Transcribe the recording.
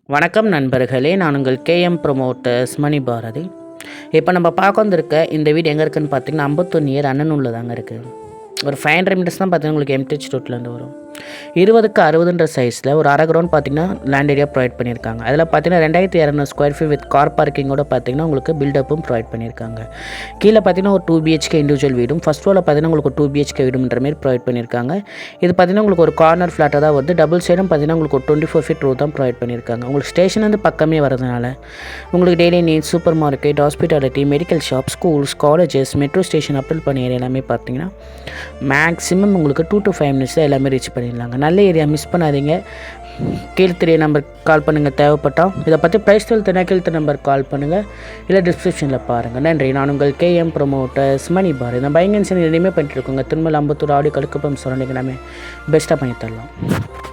வணக்கம் நண்பர்களே, நான் உங்கள் கேஎம் ப்ரொமோட்டர்ஸ் மணி பாரதி. இப்போ நம்ம பார்க்க வந்திருக்க இந்த வீடு எங்கே இருக்குதுன்னு பார்த்தீங்கன்னா, அம்பத்தூர் நியர் அண்ணனூரில் தாங்க இருக்குது. ஒரு 500 மீட்டர்ஸ் தான் பார்த்தீங்கன்னா உங்களுக்கு எம்டிஹெச் ரோட்லேருந்து வரும். 20க்கு 60ன்ற சைஸில் ஒரு அரை கிரவுண்ட் பார்த்தீங்கன்னா லேண்ட் ஏரியா ப்ரொவைட் பண்ணியிருக்காங்க. அதில் பார்த்தீங்கன்னா 2200 ஸ்கொயர் ஃபீட் வித் கார் பார்க்கிங்கோட பார்த்தீங்கன்னா உங்களுக்கு பில்டப்பும் ப்ரொவைட் பண்ணியிருக்காங்க. கீழே பார்த்தீங்கன்னா ஒரு 2 BHK இண்டிவிஜுவல் வீடும், ஃபஸ்ட் ஃப்ளோரில் பார்த்தீங்கன்னா உங்களுக்கு 2 BHK வீடுன்ற மாதிரி ப்ரொவைட் பண்ணியிருக்காங்க. இது பார்த்தீங்கன்னா உங்களுக்கு ஒரு கார்னர் ஃப்ளாட்டாக தான் வந்து டபுள் சைடும் பார்த்தீங்கன்னா உங்களுக்கு ஒரு 24 ஃபீட் ரோட் தான் ப்ரொவைட் பண்ணியிருக்காங்க. உங்களுக்கு ஸ்டேஷன் வந்து பக்கமே வரதுனால உங்களுக்கு daily needs, super market, hospitality, medical shop, schools, colleges, metro station Abdel பண்ண ஏரியா எல்லாமே பார்த்தீங்கன்னா மேக்ஸிமம் உங்களுக்கு 2 to 5 மினிட்ஸில் எல்லாமே ரீச் பண்ணிடலாங்க. நல்ல ஏரியா, மிஸ் பண்ணாதீங்க. கீழ் தெரிய நம்பர் கால் பண்ணுங்கள் தேவைப்பட்டால். இதை பற்றி ப்ரைஸ் தெரிஞ்சுனா கீழ் நம்பர் கால் பண்ணுங்கள், இல்லை டிஸ்கிரிப்ஷனில் பாருங்கள். நன்றி. நான் உங்கள் கேஎம் ப்ரொமோட்டர்ஸ் மணி பாரதி. நான் பயங்கன்ஸ் எதுவுமே பண்ணிட்டுருக்கோங்க. திருமல், அம்பத்தூர், ஆடி, கழுக்குப்பம், சொல்லிங்க எல்லாமே பெஸ்ட்டாக பண்ணி தரலாம்.